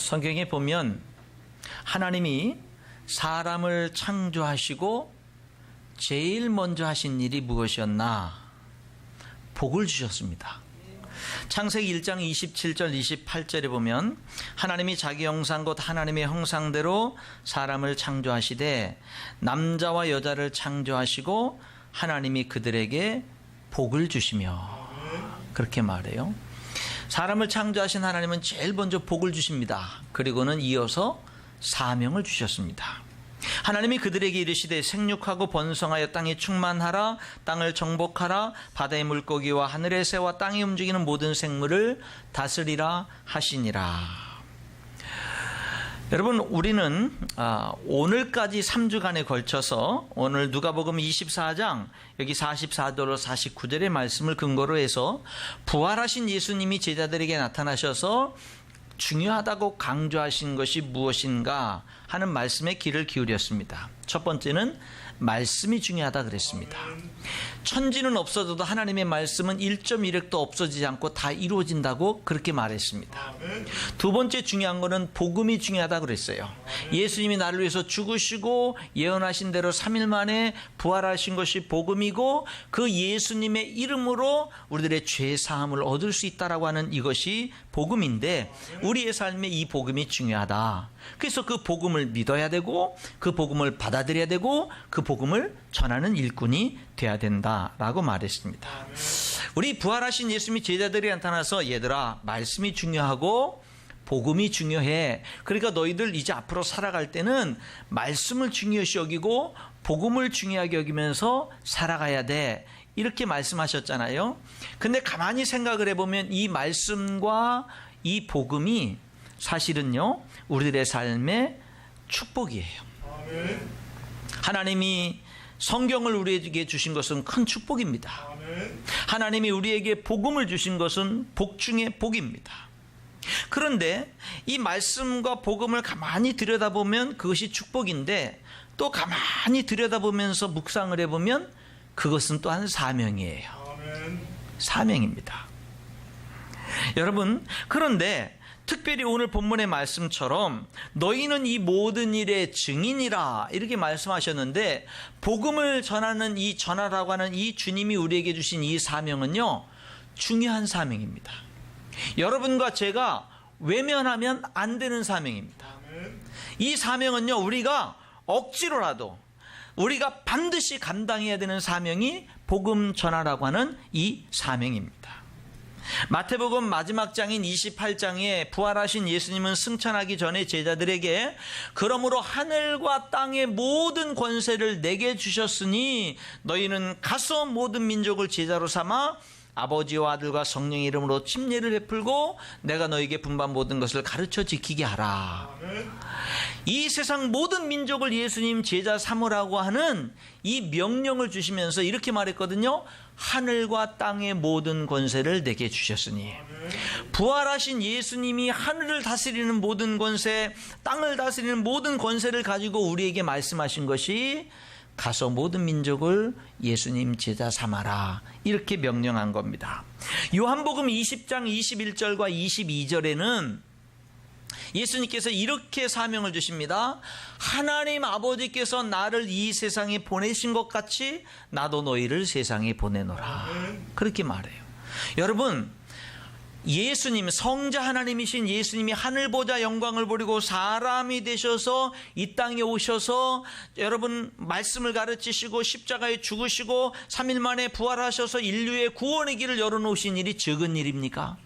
성경에 보면 하나님이 사람을 창조하시고 제일 먼저 하신 일이 무엇이었나? 복을 주셨습니다. 창세기 1장 27절 28절에 보면 하나님이 자기 형상 곧 하나님의 형상대로 사람을 창조하시되 남자와 여자를 창조하시고 하나님이 그들에게 복을 주시며, 그렇게 말해요. 사람을 창조하신 하나님은 제일 먼저 복을 주십니다. 그리고는 이어서 사명을 주셨습니다. 하나님이 그들에게 이르시되 생육하고 번성하여 땅에 충만하라, 땅을 정복하라, 바다의 물고기와 하늘의 새와 땅에 움직이는 모든 생물을 다스리라 하시니라. 여러분, 우리는 오늘까지 3주간에 걸쳐서 오늘 누가복음 24장 여기 44절로 49절의 말씀을 근거로 해서 부활하신 예수님이 제자들에게 나타나셔서 중요하다고 강조하신 것이 무엇인가 하는 말씀에 귀를 기울였습니다. 첫 번째는 말씀이 중요하다 그랬습니다. 천지는 없어져도 하나님의 말씀은 1.1획도 없어지지 않고 다 이루어진다고 그렇게 말했습니다. 두 번째 중요한 거는 복음이 중요하다 그랬어요. 예수님이 나를 위해서 죽으시고 예언하신 대로 3일 만에 부활하신 것이 복음이고 그 예수님의 이름으로 우리들의 죄 사함을 얻을 수 있다라고 하는 이것이 복음인데 우리의 삶에 이 복음이 중요하다. 그래서 그 복음을 믿어야 되고 그 복음을 받아들여야 되고 그 복음을 전하는 일꾼이 돼야 된다라고 말했습니다. 우리 부활하신 예수님이 제자들이 나타나서 얘들아, 말씀이 중요하고 복음이 중요해. 그러니까 너희들 이제 앞으로 살아갈 때는 말씀을 중요시 여기고 복음을 중요하게 여기면서 살아가야 돼. 이렇게 말씀하셨잖아요. 근데 가만히 생각을 해보면 이 말씀과 이 복음이 사실은요, 우리들의 삶의 축복이에요. 하나님이 성경을 우리에게 주신 것은 큰 축복입니다. 하나님이 우리에게 복음을 주신 것은 복 중에 복입니다. 그런데 이 말씀과 복음을 가만히 들여다보면 그것이 축복인데 또 가만히 들여다보면서 묵상을 해보면 그것은 또한 사명이에요. 사명입니다. 여러분, 그런데 특별히 오늘 본문의 말씀처럼 너희는 이 모든 일의 증인이라 이렇게 말씀하셨는데 복음을 전하는 이 전하라고 하는 이 주님이 우리에게 주신 이 사명은요, 중요한 사명입니다. 여러분과 제가 외면하면 안 되는 사명입니다. 이 사명은요, 우리가 억지로라도 우리가 반드시 감당해야 되는 사명이 복음 전하라고 하는 이 사명입니다. 마태복음 마지막 장인 28장에 부활하신 예수님은 승천하기 전에 제자들에게 그러므로 하늘과 땅의 모든 권세를 내게 주셨으니 너희는 가서 모든 민족을 제자로 삼아 아버지와 아들과 성령의 이름으로 침례를 베풀고 내가 너에게 분반 모든 것을 가르쳐 지키게 하라. 이 세상 모든 민족을 예수님 제자 삼으라고 하는 이 명령을 주시면서 이렇게 말했거든요. 하늘과 땅의 모든 권세를 내게 주셨으니. 부활하신 예수님이 하늘을 다스리는 모든 권세, 땅을 다스리는 모든 권세를 가지고 우리에게 말씀하신 것이 가서 모든 민족을 예수님 제자 삼아라, 이렇게 명령한 겁니다. 요한복음 20장 21절과 22절에는 예수님께서 이렇게 사명을 주십니다. 하나님 아버지께서 나를 이 세상에 보내신 것 같이 나도 너희를 세상에 보내노라, 그렇게 말해요. 여러분, 예수님, 성자 하나님이신 예수님이 하늘 보자 영광을 버리고 사람이 되셔서 이 땅에 오셔서 여러분 말씀을 가르치시고 십자가에 죽으시고 3일 만에 부활하셔서 인류의 구원의 길을 열어놓으신 일이 적은 일입니까?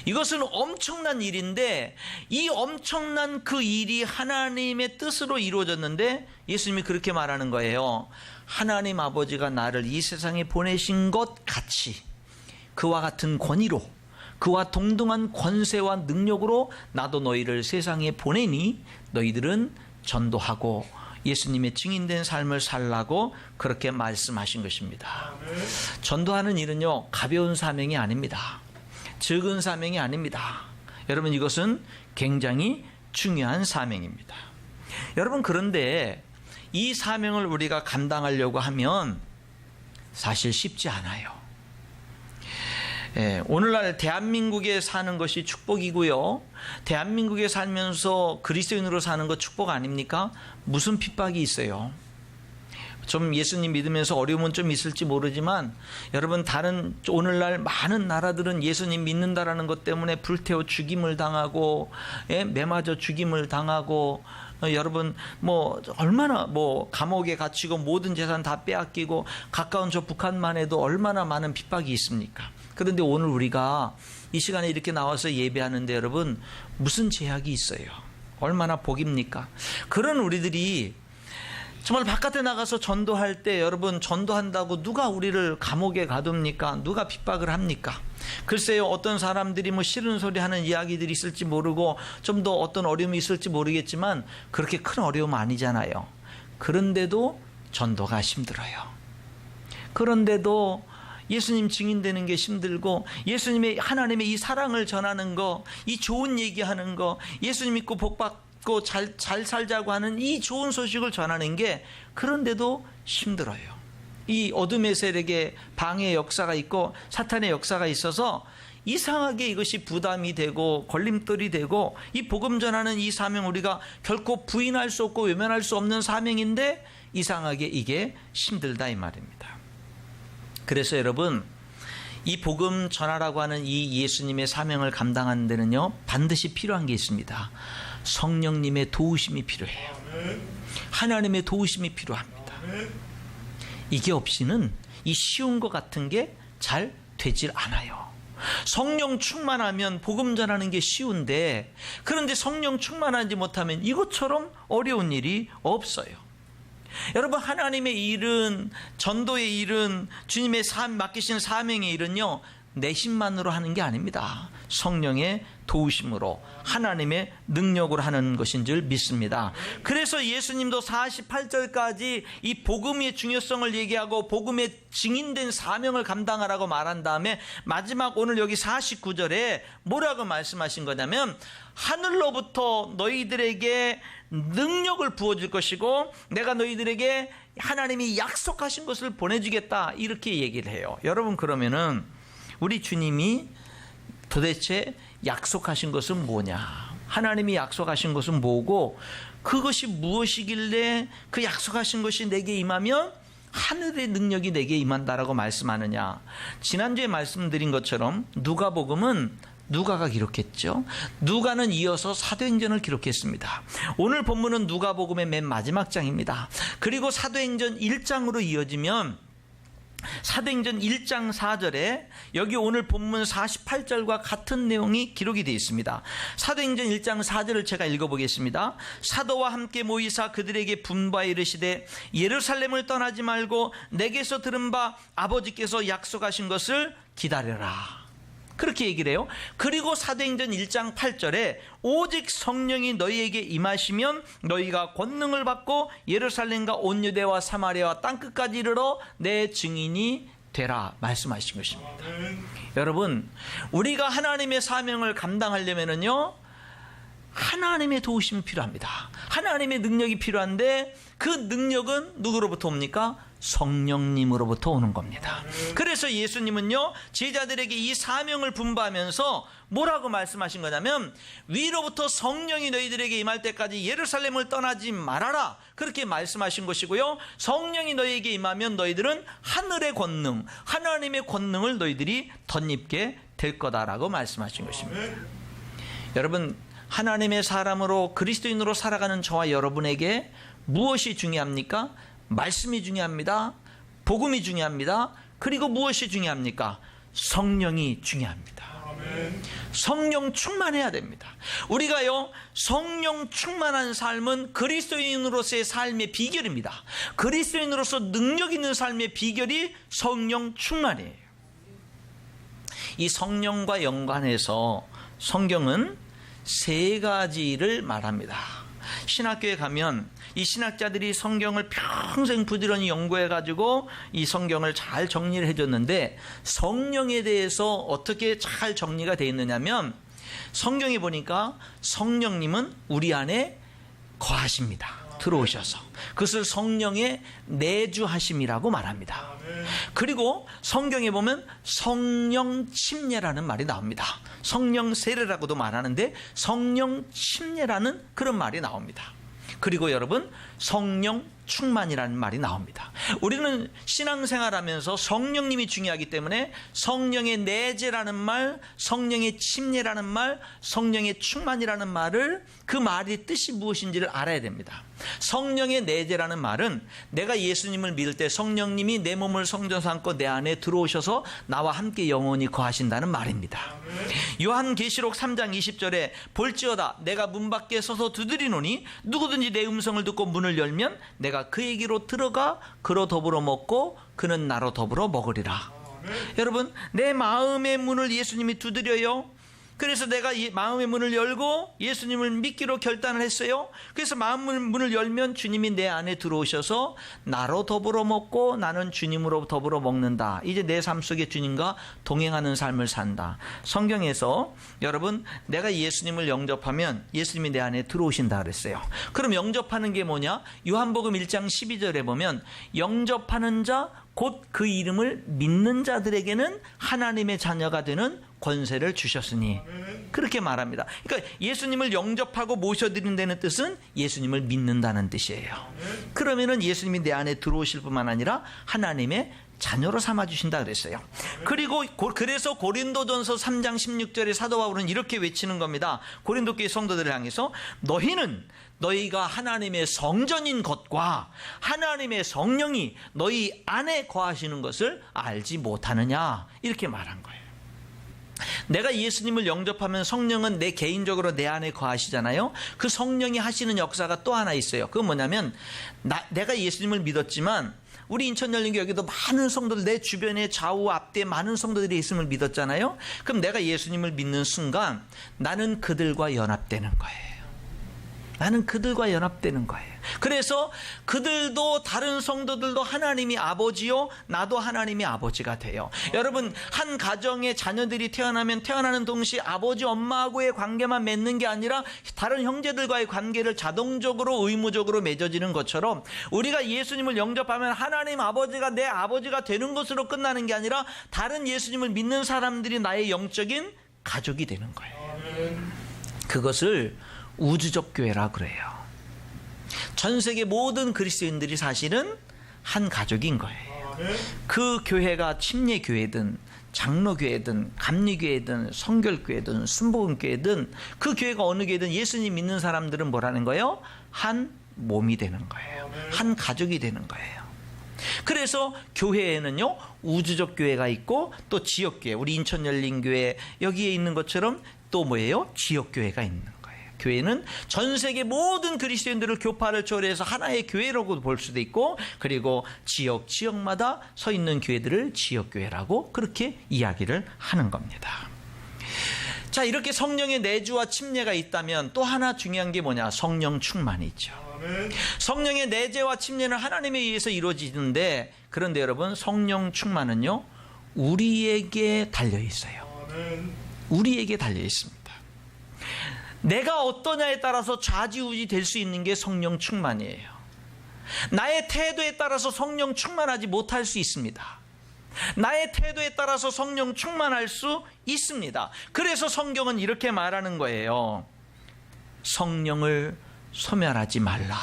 이것은 엄청난 일인데 이 엄청난 그 일이 하나님의 뜻으로 이루어졌는데 예수님이 그렇게 말하는 거예요. 하나님 아버지가 나를 이 세상에 보내신 것 같이 그와 같은 권위로 그와 동등한 권세와 능력으로 나도 너희를 세상에 보내니 너희들은 전도하고 예수님의 증인된 삶을 살라고 그렇게 말씀하신 것입니다. 전도하는 일은요, 가벼운 사명이 아닙니다. 적은 사명이 아닙니다. 여러분, 이것은 굉장히 중요한 사명입니다. 여러분, 그런데 이 사명을 우리가 감당하려고 하면 사실 쉽지 않아요. 오늘날 대한민국에 사는 것이 축복이고요. 대한민국에 살면서 그리스도인으로 사는 것 축복 아닙니까? 무슨 핍박이 있어요? 좀 예수님 믿으면서 어려움은 좀 있을지 모르지만 여러분, 다른 오늘날 많은 나라들은 예수님 믿는다라는 것 때문에 불태워 죽임을 당하고 매맞아 죽임을 당하고 여러분 얼마나 감옥에 갇히고 모든 재산 다 빼앗기고 가까운 저 북한만 해도 얼마나 많은 핍박이 있습니까? 그런데 오늘 우리가 이 시간에 이렇게 나와서 예배하는데 여러분, 무슨 제약이 있어요? 얼마나 복입니까? 그런 우리들이 정말 바깥에 나가서 전도할 때 여러분, 전도한다고 누가 우리를 감옥에 가둡니까? 누가 핍박을 합니까? 글쎄요, 어떤 사람들이 싫은 소리 하는 이야기들이 있을지 모르고 좀 더 어떤 어려움이 있을지 모르겠지만 그렇게 큰 어려움 아니잖아요. 그런데도 전도가 힘들어요. 그런데도 예수님 증인되는 게 힘들고, 예수님의 하나님의 이 사랑을 전하는 거, 이 좋은 얘기하는 거, 예수님 믿고 복받고 잘 살자고 하는 이 좋은 소식을 전하는 게 그런데도 힘들어요. 이 어둠의 세력에 방해의 역사가 있고 사탄의 역사가 있어서 이상하게 이것이 부담이 되고 걸림돌이 되고, 이 복음 전하는 이 사명, 우리가 결코 부인할 수 없고 외면할 수 없는 사명인데 이상하게 이게 힘들다 이 말입니다. 그래서 여러분, 이 복음 전하라고 하는 이 예수님의 사명을 감당하는 데는요, 반드시 필요한 게 있습니다. 성령님의 도우심이 필요해요. 하나님의 도우심이 필요합니다. 이게 없이는 이 쉬운 것 같은 게 잘 되질 않아요. 성령 충만하면 복음 전하는 게 쉬운데, 그런데 성령 충만하지 못하면 이것처럼 어려운 일이 없어요. 여러분, 하나님의 일은, 전도의 일은, 주님의 맡기신 사명의 일은요, 내 힘만으로 하는 게 아닙니다. 성령의 도우심으로, 하나님의 능력으로 하는 것인 줄 믿습니다. 그래서 예수님도 48절까지 이 복음의 중요성을 얘기하고 복음의 증인된 사명을 감당하라고 말한 다음에 마지막 오늘 여기 49절에 뭐라고 말씀하신 거냐면, 하늘로부터 너희들에게 능력을 부어줄 것이고 내가 너희들에게 하나님이 약속하신 것을 보내주겠다, 이렇게 얘기를 해요. 여러분, 그러면은 우리 주님이 도대체 약속하신 것은 뭐냐? 하나님이 약속하신 것은 뭐고, 그것이 무엇이길래 그 약속하신 것이 내게 임하면 하늘의 능력이 내게 임한다라고 말씀하느냐? 지난주에 말씀드린 것처럼 누가복음은 누가가 기록했죠. 누가는 이어서 사도행전을 기록했습니다. 오늘 본문은 누가복음의 맨 마지막 장입니다. 그리고 사도행전 1장으로 이어지면 사도행전 1장 4절에 여기 오늘 본문 48절과 같은 내용이 기록이 되어 있습니다. 사도행전 1장 4절을 제가 읽어보겠습니다. 사도와 함께 모이사 그들에게 분부하여 이르시되 예루살렘을 떠나지 말고 내게서 들은 바 아버지께서 약속하신 것을 기다려라, 그렇게 얘기를 해요. 그리고 사도행전 1장 8절에 오직 성령이 너희에게 임하시면 너희가 권능을 받고 예루살렘과 온 유대와 사마리아와 땅끝까지 이르러 내 증인이 되라 말씀하신 것입니다. 여러분, 우리가 하나님의 사명을 감당하려면요, 하나님의 도우심이 필요합니다. 하나님의 능력이 필요한데 그 능력은 누구로부터 옵니까? 성령님으로부터 오는 겁니다. 그래서 예수님은요, 제자들에게 이 사명을 분부하면서 뭐라고 말씀하신 거냐면, 위로부터 성령이 너희들에게 임할 때까지 예루살렘을 떠나지 말아라, 그렇게 말씀하신 것이고요, 성령이 너희에게 임하면 너희들은 하늘의 권능, 하나님의 권능을 너희들이 덧입게 될 거다라고 말씀하신 것입니다. 여러분, 하나님의 사람으로 그리스도인으로 살아가는 저와 여러분에게 무엇이 중요합니까? 말씀이 중요합니다. 복음이 중요합니다. 그리고 무엇이 중요합니까? 성령이 중요합니다. 성령 충만해야 됩니다. 우리가요, 성령 충만한 삶은 그리스도인으로서의 삶의 비결입니다. 그리스도인으로서 능력 있는 삶의 비결이 성령 충만이에요. 이 성령과 연관해서 성경은 세 가지를 말합니다. 신학교에 가면 이 신학자들이 성경을 평생 부지런히 연구해가지고 이 성경을 잘 정리를 해줬는데, 성령에 대해서 어떻게 잘 정리가 되어 있느냐면, 성경에 보니까 성령님은 우리 안에 거하십니다. 들어오셔서 그것을 성령의 내주하심이라고 말합니다. 그리고 성경에 보면 성령 침례라는 말이 나옵니다. 성령 세례라고도 말하는데 성령 침례라는 그런 말이 나옵니다. 그리고 여러분 성령 충만이라는 말이 나옵니다. 우리는 신앙생활하면서 성령님이 중요하기 때문에 성령의 내재라는 말, 성령의 침례라는 말, 성령의 충만이라는 말을 그 말의 뜻이 무엇인지를 알아야 됩니다. 성령의 내재라는 말은 내가 예수님을 믿을 때 성령님이 내 몸을 성전 삼고 내 안에 들어오셔서 나와 함께 영원히 거하신다는 말입니다. 요한계시록 3장 20절에 볼지어다 내가 문 밖에 서서 두드리노니 누구든지 내 음성을 듣고 문을 열면 내가 그에게로 들어가 그로 더불어 먹고 그는 나로 더불어 먹으리라. 여러분 내 마음의 문을 예수님이 두드려요. 그래서 내가 마음의 문을 열고 예수님을 믿기로 결단을 했어요. 그래서 마음의 문을 열면 주님이 내 안에 들어오셔서 나로 더불어 먹고 나는 주님으로 더불어 먹는다. 이제 내 삶 속에 주님과 동행하는 삶을 산다. 성경에서 여러분 내가 예수님을 영접하면 예수님이 내 안에 들어오신다 그랬어요. 그럼 영접하는 게 뭐냐? 요한복음 1장 12절에 보면 영접하는 자 곧 그 이름을 믿는 자들에게는 하나님의 자녀가 되는 권세를 주셨으니 그렇게 말합니다. 그러니까 예수님을 영접하고 모셔드린다는 뜻은 예수님을 믿는다는 뜻이에요. 그러면은 예수님이 내 안에 들어오실 뿐만 아니라 하나님의 자녀로 삼아주신다 그랬어요. 그리고 그래서 고린도전서 3장 16절에 사도 바울은 이렇게 외치는 겁니다. 고린도 교회 성도들을 향해서 너희는 너희가 하나님의 성전인 것과 하나님의 성령이 너희 안에 거하시는 것을 알지 못하느냐 이렇게 말한 거예요. 내가 예수님을 영접하면 성령은 내 개인적으로 내 안에 거하시잖아요. 그 성령이 하시는 역사가 또 하나 있어요. 그건 뭐냐면 내가 예수님을 믿었지만 우리 인천열린교회에도 많은 성도들 내 주변에 좌우 앞뒤에 많은 성도들이 예수님을 믿었잖아요. 그럼 내가 예수님을 믿는 순간 나는 그들과 연합되는 거예요. 나는 그들과 연합되는 거예요. 그래서 그들도 다른 성도들도 하나님이 아버지요 나도 하나님이 아버지가 돼요. 여러분 한 가정의 자녀들이 태어나면 태어나는 동시에 아버지 엄마하고의 관계만 맺는 게 아니라 다른 형제들과의 관계를 자동적으로 의무적으로 맺어지는 것처럼 우리가 예수님을 영접하면 하나님 아버지가 내 아버지가 되는 것으로 끝나는 게 아니라 다른 예수님을 믿는 사람들이 나의 영적인 가족이 되는 거예요. 그것을 우주적 교회라 그래요. 전 세계 모든 그리스도인들이 사실은 한 가족인 거예요. 그 교회가 침례교회든 장로교회든 감리교회든 성결교회든 순복음교회든 그 교회가 어느 교회든 예수님 믿는 사람들은 뭐라는 거예요? 한 몸이 되는 거예요. 한 가족이 되는 거예요. 그래서 교회에는요 우주적 교회가 있고 또 지역교회, 우리 인천열린교회 여기에 있는 것처럼 또 뭐예요? 지역교회가 있는 거예요. 교회는 전 세계 모든 그리스도인들을 교파를 초월해서 하나의 교회라고 볼 수도 있고 그리고 지역마다 서 있는 교회들을 지역교회라고 그렇게 이야기를 하는 겁니다. 자, 이렇게 성령의 내주와 침례가 있다면 또 하나 중요한 게 뭐냐? 성령 충만이 있죠. 성령의 내재와 침례는 하나님에 의해서 이루어지는데 그런데 여러분 성령 충만은요 우리에게 달려 있어요. 우리에게 달려 있습니다. 내가 어떠냐에 따라서 좌지우지 될 수 있는 게 성령 충만이에요. 나의 태도에 따라서 성령 충만하지 못할 수 있습니다. 나의 태도에 따라서 성령 충만할 수 있습니다. 그래서 성경은 이렇게 말하는 거예요. 성령을 소멸하지 말라.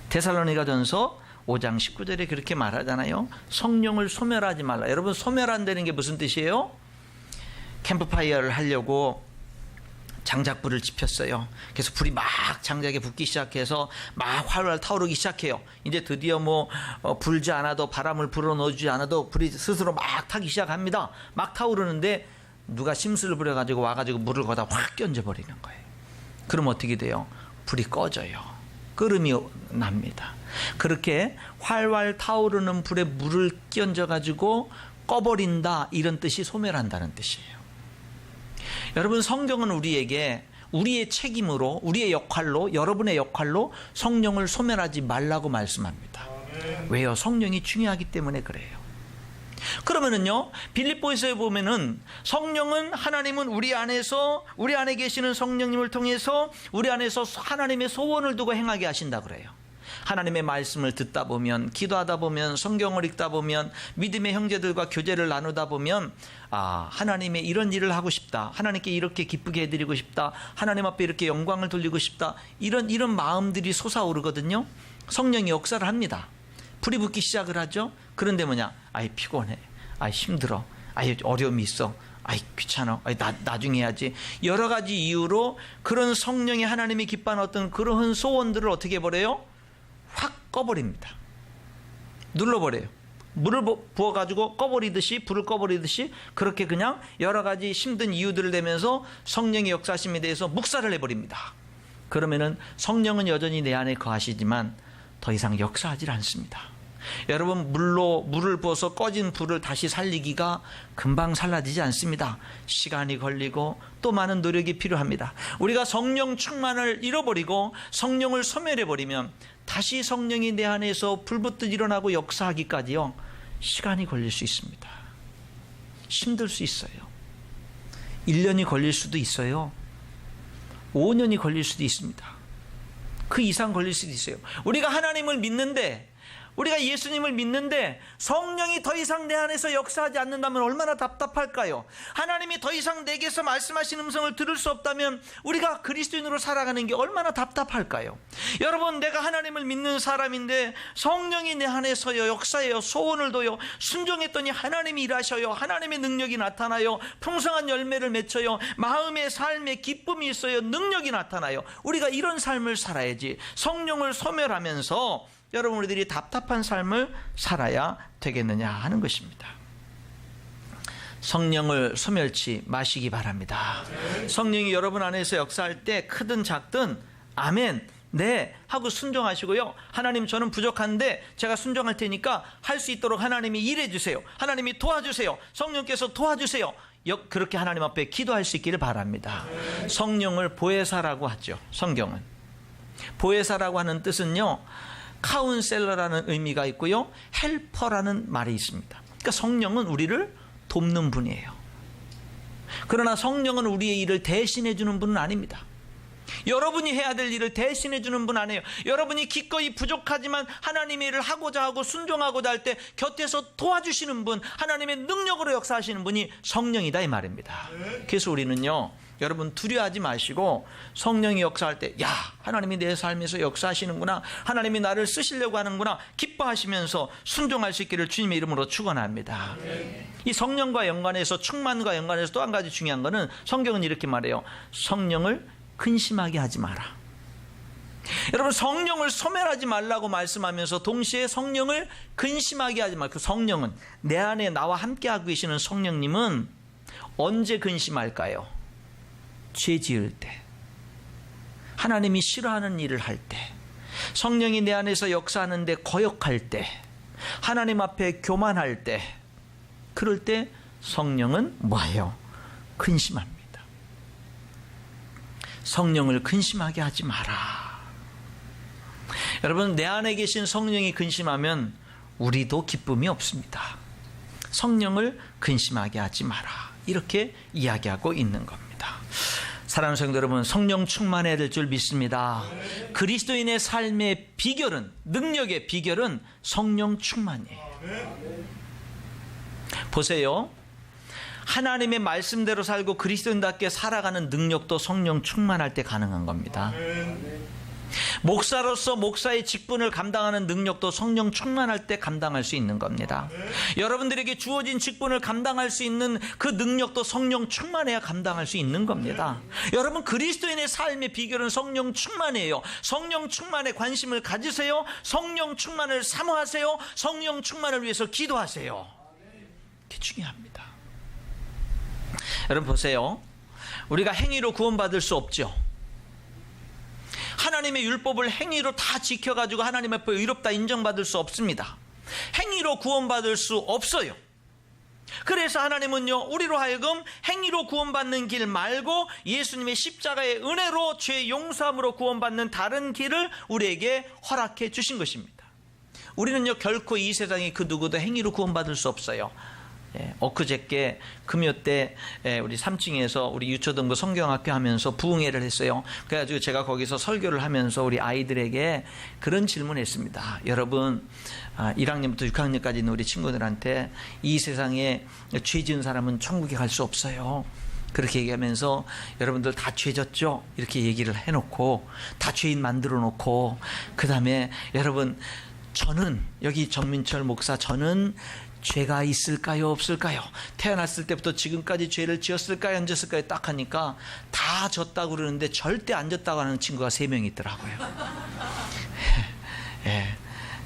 데살로니가전서 5장 19절에 그렇게 말하잖아요. 성령을 소멸하지 말라. 여러분 소멸한다는 게 무슨 뜻이에요? 캠프파이어를 하려고 장작불을 지폈어요. 그래서 불이 막 장작에 붙기 시작해서 막 활활 타오르기 시작해요. 이제 드디어 불지 않아도 바람을 불어넣어주지 않아도 불이 스스로 막 타기 시작합니다. 막 타오르는데 누가 심술을 부려가지고 와가지고 물을 거다 확 끼얹어버리는 거예요. 그럼 어떻게 돼요? 불이 꺼져요. 끓음이 납니다. 그렇게 활활 타오르는 불에 물을 끼얹어가지고 꺼버린다 이런 뜻이 소멸한다는 뜻이에요. 여러분 성경은 우리에게 우리의 책임으로 우리의 역할로 여러분의 역할로 성령을 소멸하지 말라고 말씀합니다. 왜요? 성령이 중요하기 때문에 그래요. 그러면은요, 빌립보에서 보면은 성령은, 하나님은 우리 안에 계시는 성령님을 통해서 우리 안에서 하나님의 소원을 두고 행하게 하신다 그래요. 하나님의 말씀을 듣다 보면, 기도하다 보면, 성경을 읽다 보면, 믿음의 형제들과 교제를 나누다 보면, 하나님의 이런 일을 하고 싶다, 하나님께 이렇게 기쁘게 해드리고 싶다, 하나님 앞에 이렇게 영광을 돌리고 싶다, 이런 마음들이 솟아오르거든요. 성령이 역사를 합니다. 불이 붙기 시작을 하죠. 그런데 뭐냐, 피곤해, 힘들어, 어려움이 있어, 귀찮아, 나중에 해야지, 여러 가지 이유로 그런 성령의, 하나님이 기뻐하는 어떤 그런 소원들을 어떻게 해버려요? 확 꺼버립니다. 눌러버려요. 물을 부어가지고 불을 꺼버리듯이 그렇게 그냥 여러 가지 힘든 이유들을 대면서 성령의 역사심에 대해서 묵살을 해버립니다. 그러면은 성령은 여전히 내 안에 거하시지만 더 이상 역사하지 않습니다. 여러분, 물을 부어서 꺼진 불을 다시 살리기가 금방 살라지지 않습니다. 시간이 걸리고 또 많은 노력이 필요합니다. 우리가 성령 충만을 잃어버리고 성령을 소멸해버리면 다시 성령이 내 안에서 불붙듯 일어나고 역사하기까지요, 시간이 걸릴 수 있습니다. 힘들 수 있어요. 1년이 걸릴 수도 있어요. 5년이 걸릴 수도 있습니다. 그 이상 걸릴 수도 있어요. 우리가 하나님을 믿는데, 우리가 예수님을 믿는데 성령이 더 이상 내 안에서 역사하지 않는다면 얼마나 답답할까요? 하나님이 더 이상 내게서 말씀하신 음성을 들을 수 없다면 우리가 그리스도인으로 살아가는 게 얼마나 답답할까요? 여러분, 내가 하나님을 믿는 사람인데 성령이 내 안에서요 역사해요, 소원을 둬요, 순종했더니 하나님이 일하셔요, 하나님의 능력이 나타나요, 풍성한 열매를 맺혀요, 마음의 삶에 기쁨이 있어요, 능력이 나타나요. 우리가 이런 삶을 살아야지, 성령을 소멸하면서 여러분, 우리들이 답답한 삶을 살아야 되겠느냐 하는 것입니다. 성령을 소멸치 마시기 바랍니다. 성령이 여러분 안에서 역사할 때 크든 작든 아멘, 네 하고 순종하시고요. 하나님, 저는 부족한데 제가 순종할 테니까 할 수 있도록 하나님이 일해 주세요, 하나님이 도와주세요, 성령께서 도와주세요, 그렇게 하나님 앞에 기도할 수 있기를 바랍니다. 성령을 보혜사라고 하죠. 성경은 보혜사라고 하는 뜻은요, 카운셀러라는 의미가 있고요, 헬퍼라는 말이 있습니다. 그러니까 성령은 우리를 돕는 분이에요. 그러나 성령은 우리의 일을 대신해 주는 분은 아닙니다. 여러분이 해야 될 일을 대신해 주는 분 아니에요. 여러분이 기꺼이 부족하지만 하나님의 일을 하고자 하고 순종하고자 할 때 곁에서 도와주시는 분, 하나님의 능력으로 역사하시는 분이 성령이다, 이 말입니다. 그래서 우리는요, 여러분 두려워하지 마시고 성령이 역사할 때, 야, 하나님이 내 삶에서 역사하시는구나, 하나님이 나를 쓰시려고 하는구나 기뻐하시면서 순종할 수 있기를 주님의 이름으로 축원합니다. 이 성령과 연관해서, 충만과 연관해서 또 한 가지 중요한 거는, 성경은 이렇게 말해요. 성령을 근심하게 하지 마라. 여러분, 성령을 소멸하지 말라고 말씀하면서 동시에 성령을 근심하게 하지 마. 그 성령은, 내 안에 나와 함께하고 계시는 성령님은 언제 근심할까요? 죄 지을 때, 하나님이 싫어하는 일을 할 때, 성령이 내 안에서 역사하는데 거역할 때, 하나님 앞에 교만할 때, 그럴 때 성령은 뭐예요? 근심합니다. 성령을 근심하게 하지 마라. 여러분, 내 안에 계신 성령이 근심하면 우리도 기쁨이 없습니다. 성령을 근심하게 하지 마라, 이렇게 이야기하고 있는 겁니다. 사랑하는 성도 여러분, 성령 충만해야 될 줄 믿습니다. 그리스도인의 삶의 비결은, 능력의 비결은 성령 충만이에요. 보세요, 하나님의 말씀대로 살고 그리스도인답게 살아가는 능력도 성령 충만할 때 가능한 겁니다. 목사로서 목사의 직분을 감당하는 능력도 성령 충만할 때 감당할 수 있는 겁니다. 여러분들에게 주어진 직분을 감당할 수 있는 그 능력도 성령 충만해야 감당할 수 있는 겁니다. 여러분, 그리스도인의 삶의 비결은 성령 충만이에요. 성령 충만에 관심을 가지세요. 성령 충만을 사모하세요. 성령 충만을 위해서 기도하세요. 그게 중요합니다. 여러분 보세요, 우리가 행위로 구원받을 수 없죠. 하나님의 율법을 행위로 다 지켜가지고 하나님 앞에 의롭다 인정받을 수 없습니다. 행위로 구원받을 수 없어요. 그래서 하나님은요, 우리로 하여금 행위로 구원받는 길 말고 예수님의 십자가의 은혜로 죄 용서함으로 구원받는 다른 길을 우리에게 허락해 주신 것입니다. 우리는요, 결코 이 세상에 그 누구도 행위로 구원받을 수 없어요. 엊그저께 금요 때 우리 3층에서 우리 유초등부 성경학교 하면서 부흥회를 했어요. 그래가지고 제가 거기서 설교를 하면서 우리 아이들에게 그런 질문을 했습니다. 여러분 1학년부터 6학년까지 있는 우리 친구들한테 이 세상에 죄 지은 사람은 천국에 갈 수 없어요. 그렇게 얘기하면서 여러분들 다 죄졌죠? 이렇게 얘기를 해놓고 다 죄인 만들어 놓고 그 다음에 여러분 저는 여기 정민철 목사 저는 죄가 있을까요 없을까요? 태어났을 때부터 지금까지 죄를 지었을까요 안 지었을까요? 딱 하니까 다 졌다고 그러는데 절대 안 졌다고 하는 친구가 3명 있더라고요.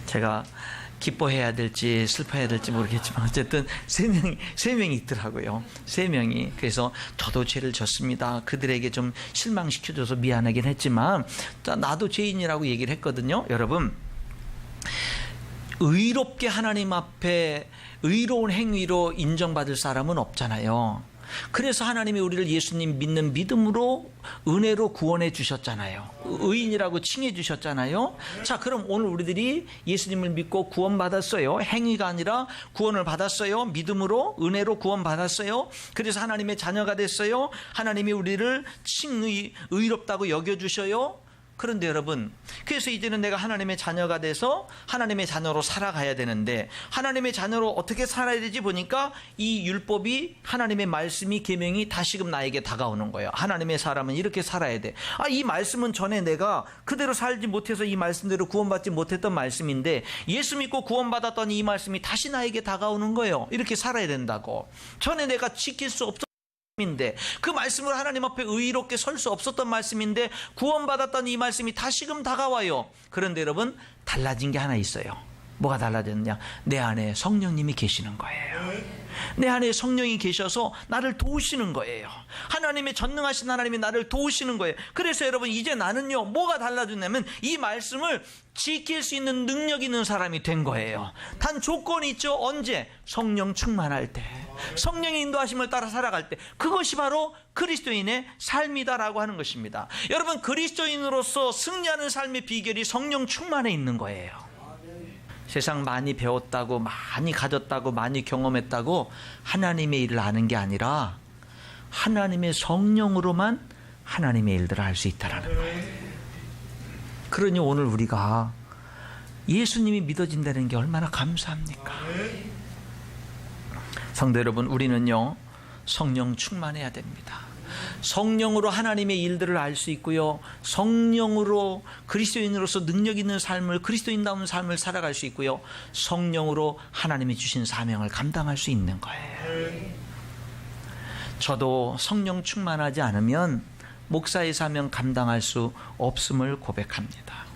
제가 기뻐해야 될지 슬퍼해야 될지 모르겠지만 어쨌든 3명이 있더라고요. 3명이. 그래서 저도 죄를 졌습니다. 그들에게 좀 실망시켜줘서 미안하긴 했지만 나도 죄인이라고 얘기를 했거든요. 여러분 의롭게 하나님 앞에 의로운 행위로 인정받을 사람은 없잖아요. 그래서 하나님이 우리를 예수님 믿는 믿음으로 은혜로 구원해 주셨잖아요. 의인이라고 칭해 주셨잖아요. 자, 그럼 오늘 우리들이 예수님을 믿고 구원받았어요. 행위가 아니라 구원을 받았어요. 믿음으로 은혜로 구원받았어요. 그래서 하나님의 자녀가 됐어요. 하나님이 우리를 의롭다고 여겨주셔요. 그런데 여러분, 그래서 이제는 내가 하나님의 자녀가 돼서 하나님의 자녀로 살아가야 되는데 하나님의 자녀로 어떻게 살아야 되지 보니까 이 율법이 하나님의 말씀이 계명이 다시금 나에게 다가오는 거예요. 하나님의 사람은 이렇게 살아야 돼. 이 말씀은 전에 내가 그대로 살지 못해서 이 말씀대로 구원받지 못했던 말씀인데 예수 믿고 구원받았더니 이 말씀이 다시 나에게 다가오는 거예요. 이렇게 살아야 된다고. 전에 내가 지킬 수 없었던 인데 그 말씀을 하나님 앞에 의롭게 설 수 없었던 말씀인데 구원받았던 이 말씀이 다시금 다가와요. 그런데 여러분 달라진 게 하나 있어요. 뭐가 달라졌냐? 내 안에 성령님이 계시는 거예요. 내 안에 성령이 계셔서 나를 도우시는 거예요. 하나님의 전능하신 하나님이 나를 도우시는 거예요. 그래서 여러분 이제 나는요 뭐가 달라졌냐면 이 말씀을 지킬 수 있는 능력 있는 사람이 된 거예요. 단 조건이 있죠. 언제? 성령 충만할 때, 성령의 인도하심을 따라 살아갈 때. 그것이 바로 그리스도인의 삶이다라고 하는 것입니다. 여러분 그리스도인으로서 승리하는 삶의 비결이 성령 충만에 있는 거예요. 세상 많이 배웠다고 많이 가졌다고 많이 경험했다고 하나님의 일을 아는 게 아니라 하나님의 성령으로만 하나님의 일들을 할 수 있다라는 거예요. 그러니 오늘 우리가 예수님이 믿어진다는 게 얼마나 감사합니까? 성도 여러분, 우리는요 성령 충만해야 됩니다. 성령으로 하나님의 일들을 알 수 있고요, 성령으로 그리스도인으로서 능력 있는 삶을, 그리스도인다운 삶을 살아갈 수 있고요, 성령으로 하나님이 주신 사명을 감당할 수 있는 거예요. 저도 성령 충만하지 않으면 목사의 사명 감당할 수 없음을 고백합니다.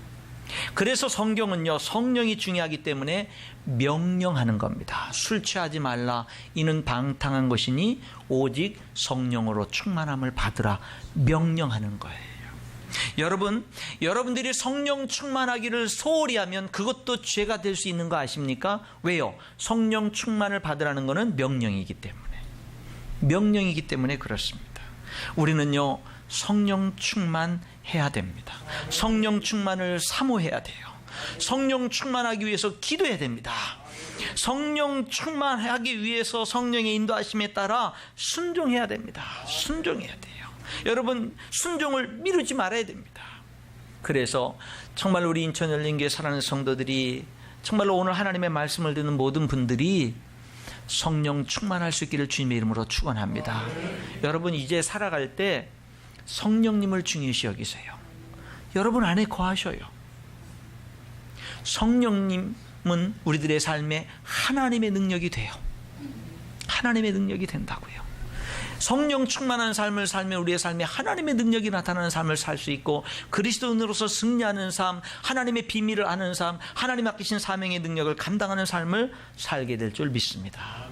그래서 성경은요 성령이 중요하기 때문에 명령하는 겁니다. 술 취하지 말라, 이는 방탕한 것이니 오직 성령으로 충만함을 받으라, 명령하는 거예요. 여러분들이 성령 충만하기를 소홀히 하면 그것도 죄가 될 수 있는 거 아십니까? 왜요? 성령 충만을 받으라는 것은 명령이기 때문에 그렇습니다. 우리는요 성령 충만해야 됩니다. 성령 충만을 사모해야 돼요. 성령 충만하기 위해서 기도해야 됩니다. 성령 충만하기 위해서 성령의 인도하심에 따라 순종해야 됩니다. 순종해야 돼요. 여러분 순종을 미루지 말아야 됩니다. 그래서 정말 우리 인천 열린교회 사랑하는 성도들이, 정말로 오늘 하나님의 말씀을 듣는 모든 분들이 성령 충만할 수 있기를 주님의 이름으로 축원합니다. 여러분 이제 살아갈 때 성령님을 중요시 여기세요. 여러분 안에 거하셔요. 성령님은 우리들의 삶에 하나님의 능력이 돼요. 하나님의 능력이 된다고요. 성령 충만한 삶을 살면 우리의 삶에 하나님의 능력이 나타나는 삶을 살 수 있고, 그리스도인으로서 승리하는 삶, 하나님의 비밀을 아는 삶, 하나님 맡기신 사명의 능력을 감당하는 삶을 살게 될 줄 믿습니다.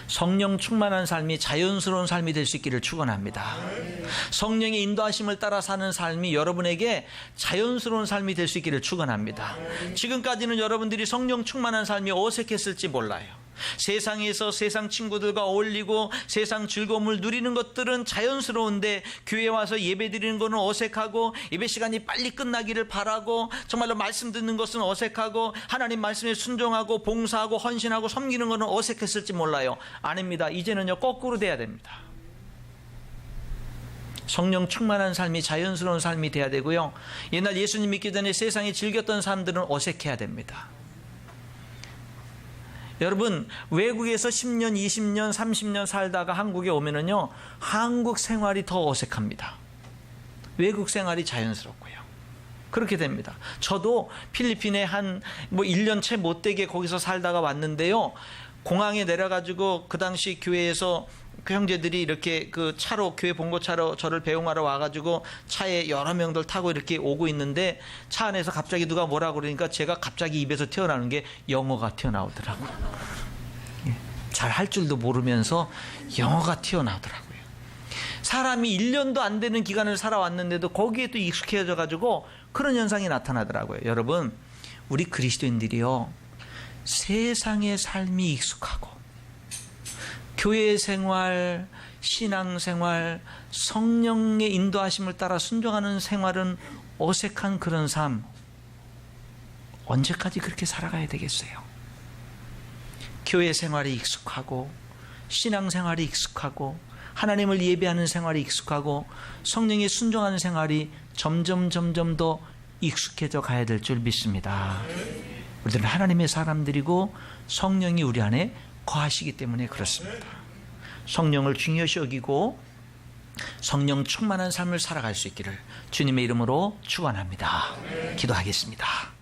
성령 충만한 삶이 자연스러운 삶이 될 수 있기를 축원합니다. 성령의 인도하심을 따라 사는 삶이 여러분에게 자연스러운 삶이 될 수 있기를 축원합니다. 지금까지는 여러분들이 성령 충만한 삶이 어색했을지 몰라요. 세상에서 세상 친구들과 어울리고 세상 즐거움을 누리는 것들은 자연스러운데 교회 와서 예배 드리는 것은 어색하고 예배 시간이 빨리 끝나기를 바라고 정말로 말씀 듣는 것은 어색하고 하나님 말씀에 순종하고 봉사하고 헌신하고 섬기는 것은 어색했을지 몰라요. 아닙니다. 이제는요 거꾸로 돼야 됩니다. 성령 충만한 삶이 자연스러운 삶이 돼야 되고요. 옛날 예수님 믿기 전에 세상에 즐겼던 사람들은 어색해야 됩니다. 여러분 외국에서 10년, 20년, 30년 살다가 한국에 오면은요 한국 생활이 더 어색합니다. 외국 생활이 자연스럽고요. 그렇게 됩니다. 저도 필리핀에 한 1년 채 못되게 거기서 살다가 왔는데요. 공항에 내려가지고 그 당시 교회에서 그 형제들이 이렇게 그 차로 교회 봉고차로 저를 배웅하러 와가지고 차에 여러 명들 타고 이렇게 오고 있는데 차 안에서 갑자기 누가 뭐라고 그러니까 제가 갑자기 입에서 튀어나오는 게 영어가 튀어나오더라고요. 잘 할 줄도 모르면서 영어가 튀어나오더라고요. 사람이 1년도 안 되는 기간을 살아왔는데도 거기에 또 익숙해져 가지고 그런 현상이 나타나더라고요. 여러분 우리 그리스도인들이요 세상의 삶이 익숙하고 교회 생활, 신앙 생활, 성령의 인도하심을 따라 순종하는 생활은 어색한 그런 삶. 언제까지 그렇게 살아가야 되겠어요? 교회 생활이 익숙하고 신앙 생활이 익숙하고 하나님을 예배하는 생활이 익숙하고 성령에 순종하는 생활이 점점 더 익숙해져 가야 될 줄 믿습니다. 우리들은 하나님의 사람들이고 성령이 우리 안에 거하시기 때문에 그렇습니다. 성령을 중요시 여기고 성령 충만한 삶을 살아갈 수 있기를 주님의 이름으로 축원합니다. 기도하겠습니다.